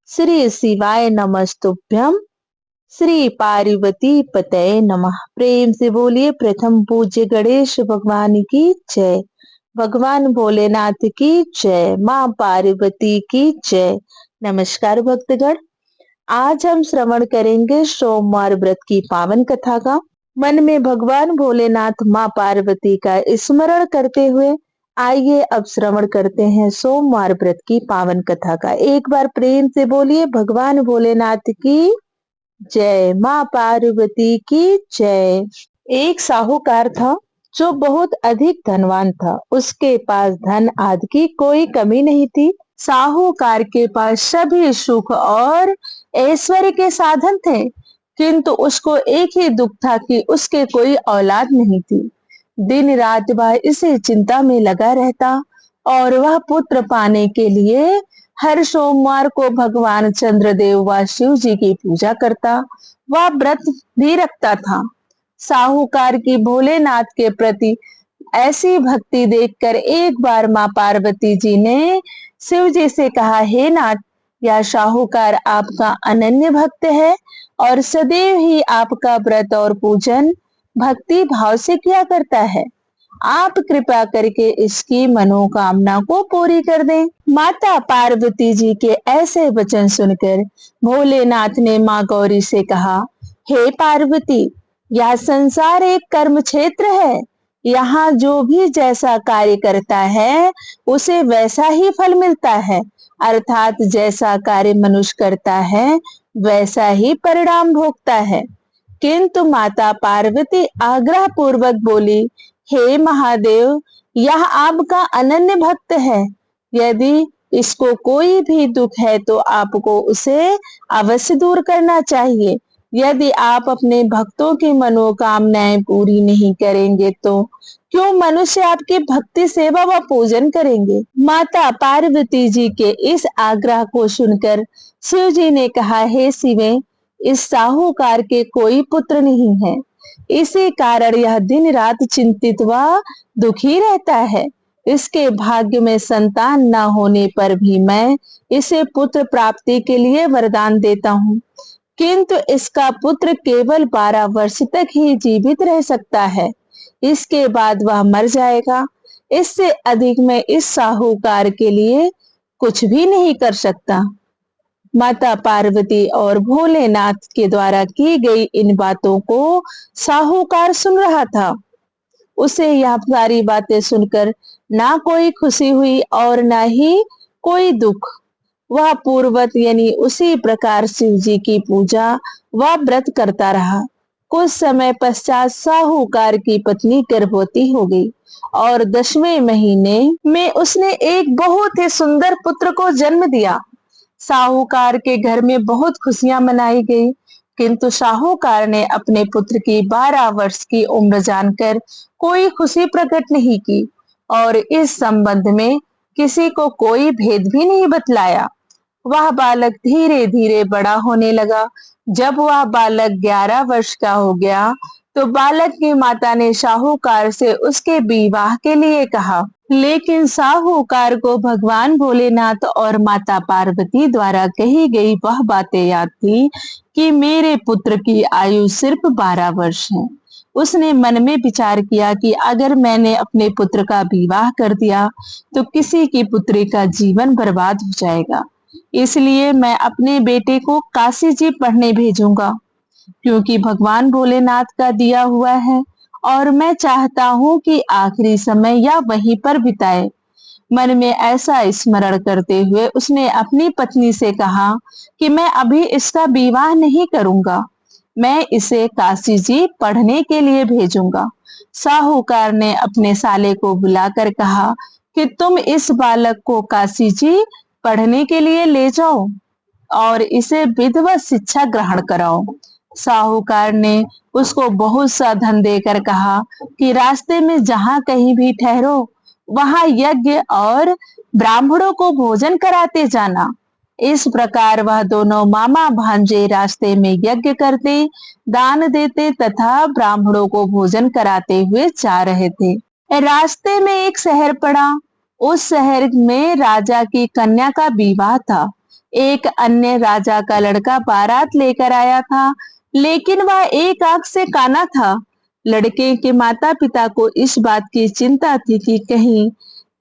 श्री शिवाय नमस्तुभ्यम। श्री पार्वती पतये नमः। प्रेम से बोलिए प्रथम पूज्य गणेश भगवान की जय, भगवान भोलेनाथ की जय, माँ पार्वती की जय। नमस्कार भक्तगण, आज हम श्रवण करेंगे सोमवार व्रत की पावन कथा का। मन में भगवान भोलेनाथ माँ पार्वती का स्मरण करते हुए आइए अब श्रवण करते हैं सोमवार व्रत की पावन कथा का। एक बार प्रेम से बोलिए भगवान भोलेनाथ की जय, माँ पार्वती की जय। एक साहूकार था जो बहुत अधिक धनवान था। उसके पास धन आदि की कोई कमी नहीं थी। साहूकार के पास सभी सुख और ऐश्वर्य के साधन थे, किंतु उसको एक ही दुख था कि उसके कोई औलाद नहीं थी। दिन रात वह इसी चिंता में लगा रहता और वह पुत्र पाने के लिए हर सोमवार को भगवान चंद्रदेव व शिव जी की पूजा करता। वह व्रत भी रखता था। साहूकार की भोलेनाथ के प्रति ऐसी भक्ति देखकर एक बार माँ पार्वती जी ने शिव जी से कहा, हे नाथ, यह साहूकार आपका अनन्य भक्त है और सदैव ही आपका व्रत और पूजन भक्ति भाव से किया करता है। आप कृपा करके इसकी मनोकामना को पूरी कर दें। माता पार्वती जी के ऐसे वचन सुनकर भोलेनाथ ने माँ गौरी से कहा, हे पार्वती, यह संसार एक कर्म क्षेत्र है। यहाँ जो भी जैसा कार्य करता है उसे वैसा ही फल मिलता है, अर्थात जैसा कार्य मनुष्य करता है वैसा ही परिणाम भोगता है। किंतु माता पार्वती आग्रह पूर्वक बोली, हे महादेव, यह आपका अनन्य भक्त है। यदि इसको कोई भी दुख है तो आपको उसे अवश्य दूर करना चाहिए। यदि आप अपने भक्तों की मनोकामनाएं पूरी नहीं करेंगे तो क्यों मनुष्य आपकी भक्ति सेवा व पूजन करेंगे। माता पार्वती जी के इस आग्रह को सुनकर शिव जी ने कहा, हे शिवे, इस साहूकार के कोई पुत्र नहीं है, इसी कारण यह दिन रात चिंतित व दुखी रहता है। इसके भाग्य में संतान न होने पर भी मैं इसे पुत्र प्राप्ति के लिए वरदान देता हूँ, किंतु इसका पुत्र केवल 12 वर्ष तक ही जीवित रह सकता है, इसके बाद वह मर जाएगा। इससे अधिक मैं इस साहूकार के लिए कुछ भी नहीं कर सकता। माता पार्वती और भोलेनाथ के द्वारा की गई इन बातों को साहूकार सुन रहा था। उसे यह सारी बातें सुनकर ना कोई खुशी हुई और ना ही कोई दुख। वह पूर्वत यानी उसी प्रकार शिव जी की पूजा व व्रत करता रहा। कुछ समय पश्चात साहूकार की पत्नी गर्भवती हो गई और 10वें महीने में उसने एक बहुत ही सुंदर पुत्र को जन्म दिया। साहूकार के घर में बहुत खुशियां मनाई गई, किंतु साहूकार ने अपने पुत्र की 12 वर्ष की उम्र जानकर कोई खुशी प्रकट नहीं की और इस संबंध में किसी को कोई भेद भी नहीं बतलाया। वह बालक धीरे धीरे बड़ा होने लगा। जब वह बालक 11 वर्ष का हो गया तो बालक की माता ने साहूकार से उसके विवाह के लिए कहा, लेकिन साहूकार को भगवान भोलेनाथ और माता पार्वती द्वारा कही गई वह बातें याद थी कि मेरे पुत्र की आयु सिर्फ 12 वर्ष है। उसने मन में विचार किया कि अगर मैंने अपने पुत्र का विवाह कर दिया तो किसी की पुत्री का जीवन बर्बाद हो जाएगा, इसलिए मैं अपने बेटे को काशी जी पढ़ने भेजूंगा, क्योंकि भगवान भोलेनाथ का दिया हुआ है और मैं चाहता हूँ कि आखिरी समय या वहीं पर बिताए। मन में ऐसा स्मरण करते हुए उसने अपनी पत्नी से कहा कि मैं अभी इसका विवाह नहीं करूंगा, मैं इसे काशी जी पढ़ने के लिए भेजूंगा। साहूकार ने अपने साले को बुलाकर कहा कि तुम इस बालक को काशी जी पढ़ने के लिए ले जाओ और इसे विधिवत शिक्षा ग्रहण कराओ। साहूकार ने उसको बहुत सा धन देकर कहा कि रास्ते में जहां कहीं भी ठहरो वहां यज्ञ और ब्राह्मणों को भोजन कराते जाना। इस प्रकार वह दोनों मामा भांजे रास्ते में यज्ञ करते, दान देते तथा ब्राह्मणों को भोजन कराते हुए जा रहे थे। रास्ते में एक शहर पड़ा। उस शहर में राजा की कन्या का विवाह था। एक अन्य राजा का लड़का बारात लेकर आया था, लेकिन वह एक आंख से काना था। लड़के के माता पिता को इस बात की चिंता थी कि कहीं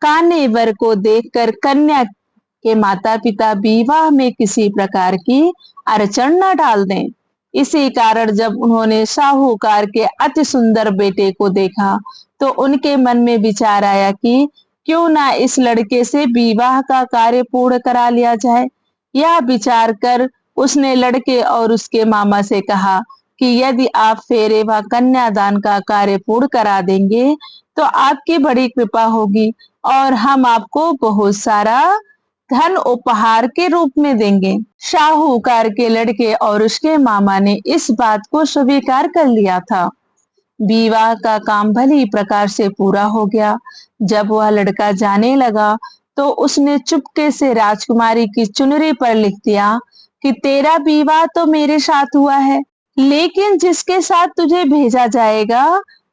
काने वर को देखकर कन्या के माता पिता विवाह में किसी प्रकार की अड़चन न डाल दें। इसी कारण जब उन्होंने साहूकार के अति सुंदर बेटे को देखा तो उनके मन में विचार आया कि क्यों ना इस लड़के से विवाह का कार्य पूर्ण करा लिया जाए। यह विचार कर उसने लड़के और उसके मामा से कहा कि यदि आप फेरे व कन्यादान का कार्य पूर्ण करा देंगे तो आपकी बड़ी कृपा होगी और हम आपको बहुत सारा धन उपहार के रूप में देंगे। शाहूकार के लड़के और उसके मामा ने इस बात को स्वीकार कर लिया था। विवाह का काम भली प्रकार से पूरा हो गया। जब वह लड़का जाने लगा तो उसने चुपके से राजकुमारी की चुनरी पर लिख दिया कि तेरा विवाह तो मेरे साथ हुआ है, लेकिन जिसके साथ तुझे भेजा जाएगा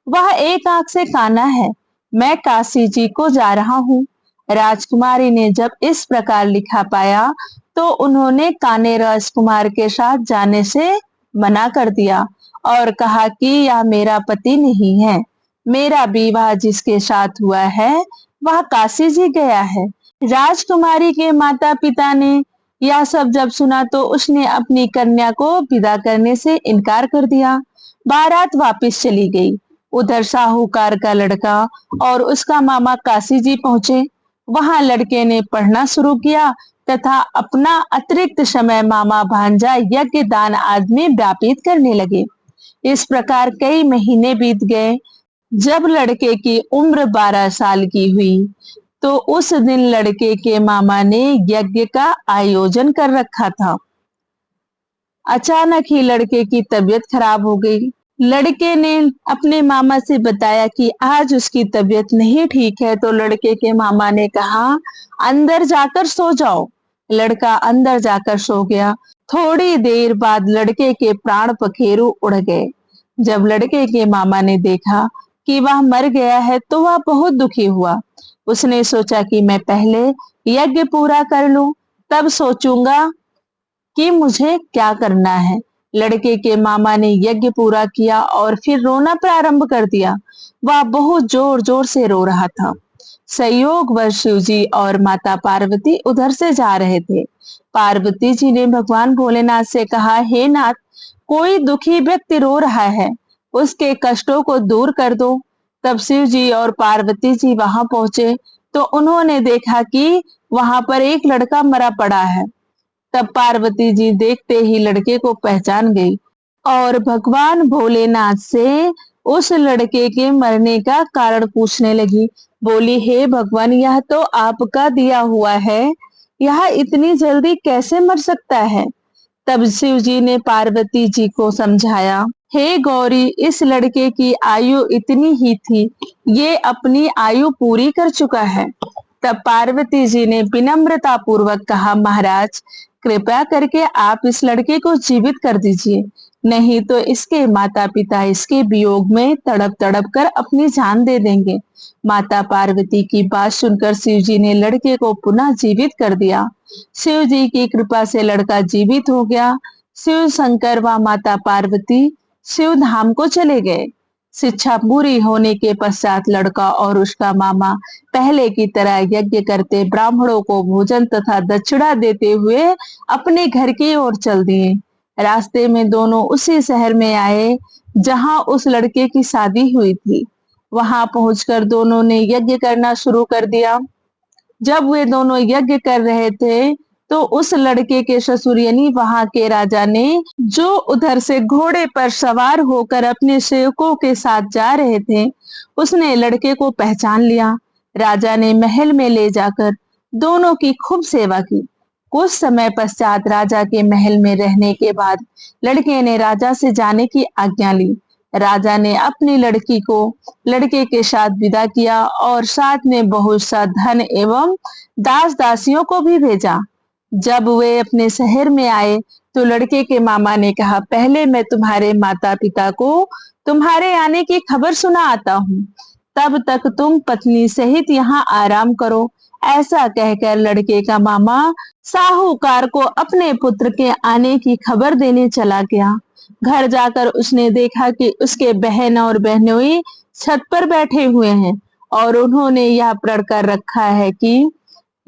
वह एक आंख से काना है। मैं काशी जी को जा रहा हूँ। राजकुमारी ने जब इस प्रकार लिखा पाया तो उन्होंने काने राजकुमार के साथ जाने से मना कर दिया और कहा कि यह मेरा पति नहीं है। मेरा विवाह जिसके साथ हुआ है वह काशी जी गया है। राजकुमारी के माता पिता ने यह सब जब सुना तो उसने अपनी कन्या को विदा करने से इनकार कर दिया। बारात वापस चली गई। उधर साहूकार का लड़का और उसका मामा काशी जी पहुंचे। वहां लड़के ने पढ़ना शुरू किया तथा अपना अतिरिक्त समय मामा भांजा यज्ञ दान आदि में व्यापित करने लगे। इस प्रकार कई महीने बीत गए। जब लड़के की उम्र 12 साल की हुई तो उस दिन लड़के के मामा ने यज्ञ का आयोजन कर रखा था। अचानक ही लड़के की तबीयत खराब हो गई। लड़के ने अपने मामा से बताया कि आज उसकी तबीयत नहीं ठीक है, तो लड़के के मामा ने कहा अंदर जाकर सो जाओ। लड़का अंदर जाकर सो गया। थोड़ी देर बाद लड़के के प्राण पखेरु उड़ गए। जब लड़के के मामा ने देखा कि वह मर गया है तो वह बहुत दुखी हुआ। उसने सोचा कि मैं पहले यज्ञ पूरा कर लूं, तब सोचूंगा कि मुझे क्या करना है। लड़के के मामा ने यज्ञ पूरा किया और फिर रोना प्रारंभ कर दिया। वह बहुत जोर जोर से रो रहा था। संयोगवश शिव जी और माता पार्वती उधर से जा रहे थे। पार्वती जी ने भगवान भोलेनाथ से कहा, हे नाथ, कोई दुखी व्यक्ति रो रहा है, उसके कष्टों को दूर कर दो। तब शिव जी और पार्वती जी वहां पहुंचे तो उन्होंने देखा कि वहां पर एक लड़का मरा पड़ा है। तब पार्वती जी देखते ही लड़के को पहचान गई और भगवान भोलेनाथ से उस लड़के के मरने का कारण पूछने लगी। बोली, हे भगवान, यह तो आपका दिया हुआ है, यह इतनी जल्दी कैसे मर सकता है। तब शिव जी ने पार्वती जी को समझाया, हे गौरी, इस लड़के की आयु इतनी ही थी, ये अपनी आयु पूरी कर चुका है। तब पार्वती जी ने विनम्रता पूर्वक कहा, महाराज, कृपया करके आप इस लड़के को जीवित कर दीजिए, नहीं तो इसके माता पिता इसके वियोग में तड़प तड़प कर अपनी जान दे देंगे। माता पार्वती की बात सुनकर शिव जी ने लड़के को पुनः जीवित कर दिया। शिव जी की कृपा से लड़का जीवित हो गया। शिव शंकर व माता पार्वती शिव धाम को चले गए। शिक्षा पूरी होने के पश्चात लड़का और उसका मामा पहले की तरह यज्ञ करते ब्राह्मणों को भोजन तथा दक्षिणा देते हुए अपने घर की ओर चल दिए। रास्ते में दोनों उसी शहर में आए जहां उस लड़के की शादी हुई थी। वहां पहुंचकर दोनों ने यज्ञ करना शुरू कर दिया। जब वे दोनों यज्ञ कर रहे थे तो उस लड़के के ससुर यानी वहां के राजा ने, जो उधर से घोड़े पर सवार होकर अपने सेवकों के साथ जा रहे थे, उसने लड़के को पहचान लिया। राजा ने महल में ले जाकर दोनों की खूब सेवा की। कुछ समय पश्चात राजा के महल में रहने के बाद लड़के ने राजा से जाने की आज्ञा ली। राजा ने अपनी लड़की को लड़के के साथ विदा किया और साथ में बहुत सा धन एवं दास दासियों को भी भेजा। जब वे अपने शहर में आए तो लड़के के मामा ने कहा, पहले मैं तुम्हारे माता पिता को तुम्हारे आने की खबर सुना आता हूँ, तब तक तुम पत्नी सहित यहाँ आराम करो ऐसा कहकर लड़के का मामा साहूकार को अपने पुत्र के आने की खबर देने चला गया। घर जाकर उसने देखा कि उसके बहन और बहनोई छत पर बैठे हुए हैं और उन्होंने यह प्रण कर रखा है कि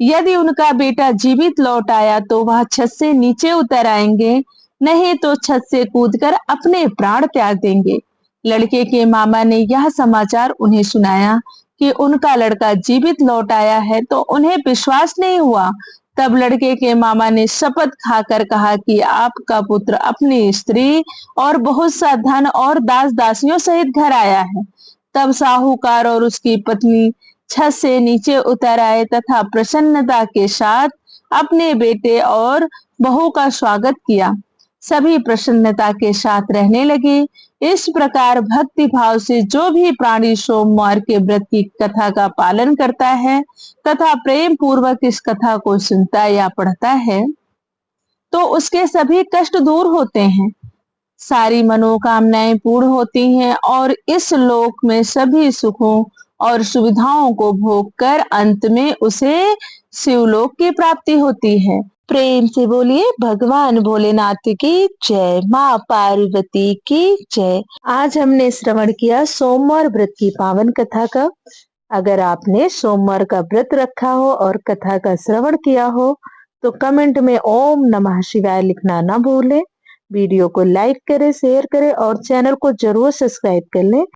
यदि उनका बेटा जीवित लौट आया तो वह छत से नीचे उतर आएंगे, नहीं तो छत से कूदकर अपने प्राण त्याग देंगे। लड़के के मामा ने यह समाचार उन्हें सुनाया कि उनका लड़का जीवित लौट आया है तो उन्हें विश्वास नहीं हुआ। तब लड़के के मामा ने शपथ खाकर कहा कि आपका पुत्र अपनी स्त्री और बहुत सा धन और दास दासियों सहित घर आया है। तब साहूकार और उसकी पत्नी छत से नीचे उतर आए तथा प्रसन्नता के साथ अपने बेटे और बहू का स्वागत किया। सभी प्रसन्नता के साथ रहने लगे। इस प्रकार भक्ति भाव से जो भी प्राणी सोमवार के व्रत की कथा का पालन करता है तथा प्रेम पूर्वक इस कथा को सुनता या पढ़ता है तो उसके सभी कष्ट दूर होते हैं, सारी मनोकामनाएं पूर्ण होती हैं और इस लोक में सभी सुखों और सुविधाओं को भोग कर अंत में उसे शिवलोक की प्राप्ति होती है। प्रेम से बोलिए भगवान भोलेनाथ की जय, माँ पार्वती की जय। आज हमने श्रवण किया सोमवार व्रत की पावन कथा का। अगर आपने सोमवार का व्रत रखा हो और कथा का श्रवण किया हो तो कमेंट में ओम नमः शिवाय लिखना ना भूलें। वीडियो को लाइक करें, शेयर करें और चैनल को जरूर सब्सक्राइब कर लें